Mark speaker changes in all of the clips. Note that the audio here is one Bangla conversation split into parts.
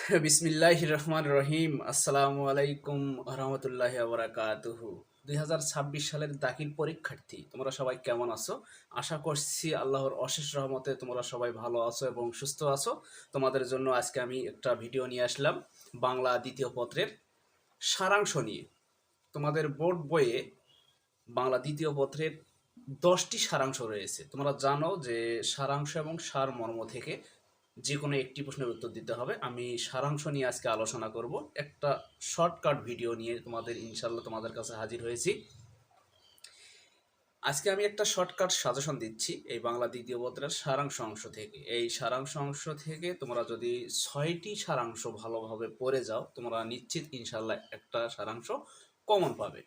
Speaker 1: বিসমিল্লাহির রহমানির রহিম। আসসালামু আলাইকুম রহমতুল্লাহি বারাকাতুহু। 2026 সালের দাখিল পরীক্ষার্থী, তোমরা সবাই কেমন আছো? আশা করছি আল্লাহর অশেষ রহমতে তোমরা সবাই ভালো আছো এবং সুস্থ আছো। তোমাদের জন্য আজকে আমি একটা ভিডিও নিয়ে আসলাম বাংলা দ্বিতীয় পত্রের সারাংশ নিয়ে। তোমাদের বোর্ড বইয়ে বাংলা দ্বিতীয় পত্রের 10টি সারাংশ রয়েছে। তোমরা জানো যে সারাংশ এবং সারমর্ম থেকে যে কোনো একটি প্রশ্নের উত্তর দিতে হবে। আমি সারাংশ নিয়ে আজকে আলোচনা করব। একটা শর্টকাট ভিডিও নিয়ে ইনশাল্লাহ তোমাদের কাছে হাজির হয়েছি। আজকে আমি একটা শর্টকাট সাজেশন দিচ্ছি এই বাংলা দ্বিতীয় পত্রের সারাংশ অংশ থেকে। এই সারাংশ অংশ থেকে তোমরা যদি 6টি সারাংশ ভালোভাবে পড়ে যাও, তোমরা নিশ্চিত ইনশাল্লাহ একটা সারাংশ কমন পাবে।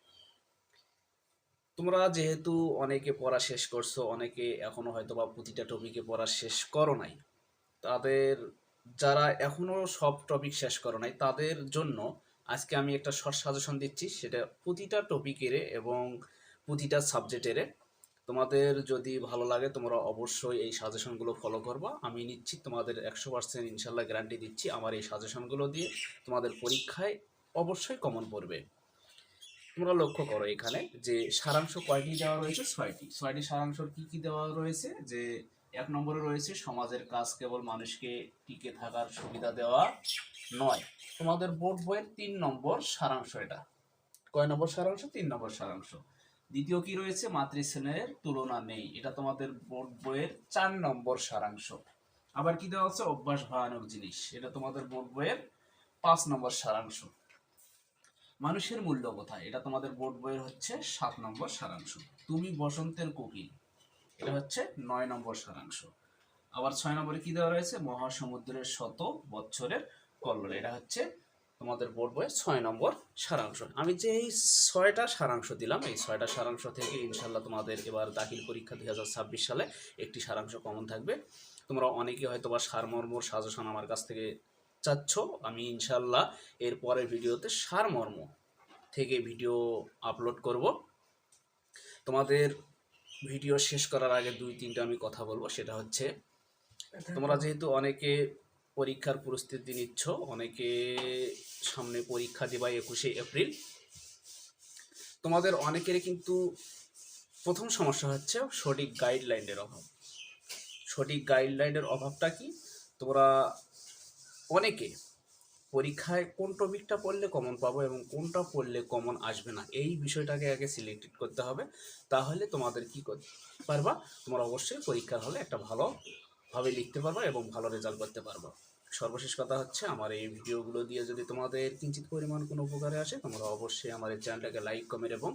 Speaker 1: তোমরা যেহেতু অনেকে পড়া শেষ করছো, অনেকে এখনো হয়তো বা প্রতিটা টপিকে পড়া শেষ করো নাই, তাদের যারা এখনো সব টপিক শেষ করো নাই তাদের জন্য আজকে আমি একটা শর্ট সাজেশন দিচ্ছি, সেটা প্রতিটা টপিকের এবং প্রতিটা সাবজেক্টের। তোমাদের যদি ভালো লাগে তোমরা অবশ্যই এই সাজেশনগুলো ফলো করবা। আমি নিশ্চিত তোমাদের 100% ইনশাল্লাহ গ্যারান্টি দিচ্ছি, আমার এই সাজেশনগুলো দিয়ে তোমাদের পরীক্ষায় অবশ্যই কমন পড়বে। তোমরা লক্ষ্য করো এখানে যে সারাংশ কয়টি দেওয়া রয়েছে? 6টি সারাংশ কি কি দেওয়া রয়েছে? যে 1 নম্বরে রয়েছে সমাজের কাজ কেবল মানুষকে টিকে থাকার সুবিধা দেওয়া নয়। তোমাদের বোর্ড বইয়ের 3 নম্বর সারাংশ এটা। কয় নম্বর সারাংশ? 3 নম্বর সারাংশ। দ্বিতীয় কি রয়েছে? মাতৃস্নেহের তুলনা নেই, এটা তোমাদের বোর্ড বইয়ের 4 নম্বর সারাংশ। আবার কি দেওয়া আছে? অভ্যাস ভয়ানক জিনিস, এটা তোমাদের বোর্ড বইয়ের 5 নম্বর সারাংশ। মানুষের মূল্য কোথায়, এটা তোমাদের বোর্ড বইয়ের হচ্ছে 7 নম্বর সারাংশ। তুমি বসন্তের কোকিল, এটা হচ্ছে 9 নম্বর সারাংশ। আবার 6 নম্বরে কি দেওয়া রয়েছে? মহাসমুদ্রের শত বছরের কল্লোল, এটা হচ্ছে তোমাদের বোর্ড বইয়ের 6 নম্বর সারাংশ। আমি যে এই 6টা সারাংশ দিলাম, এই 6টা সারাংশ থেকে ইনশাল্লাহ তোমাদের এবার দাখিল পরীক্ষা 2026 সালে একটি সারাংশ কমন থাকবে। তোমরা অনেকে হয়তো বা সারমর্মর সাজেশন আমার কাছ থেকে চাচ্ছ, আমি ইনশাল্লাহ এর পরের ভিডিওতে সারমর্ম থেকে ভিডিও আপলোড করব। তোমাদের ভিডিও শেষ করার আগে 2-3টা আমি কথা বলবো, সেটা হচ্ছে তোমরা যেহেতু অনেকে পরীক্ষার প্রস্তুতি নিচ্ছ, অনেকে সামনে পরীক্ষা দেবা 21শে এপ্রিল, তোমাদের অনেকেরই কিন্তু প্রথম সমস্যা হচ্ছে সঠিক গাইডলাইনের অভাব। সঠিক গাইডলাইনের অভাবটা কি? তোমরা অনেকে পরীক্ষায় কোন টপিকটা পড়লে কমন পাবো এবং কোনটা পড়লে কমন আসবে না, এই বিষয়টাকে আগে সিলেক্টেড করতে হবে। তাহলে তোমাদের কি করতে পারবা? তোমরা অবশ্যই পরীক্ষার হলে একটা ভালোভাবে লিখতে পারবা এবং ভালো রেজাল্ট করতে পারবা। সর্বশেষ কথা হচ্ছে, আমার এই ভিডিওগুলো দিয়ে যদি তোমাদের কিঞ্চিত পরিমাণ কোনো উপকারে আসে, তোমরা অবশ্যই আমার এই চ্যানেলটাকে লাইক, কমেন্ট এবং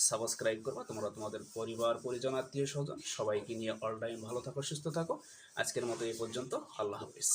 Speaker 1: সাবস্ক্রাইব করবা। তোমরা তোমাদের পরিবার, পরিজন, আত্মীয় স্বজন সবাইকে নিয়ে অল টাইম ভালো থাকো, সুস্থ থাকো। আজকের মতো এই পর্যন্ত। আল্লাহ হাফিজ।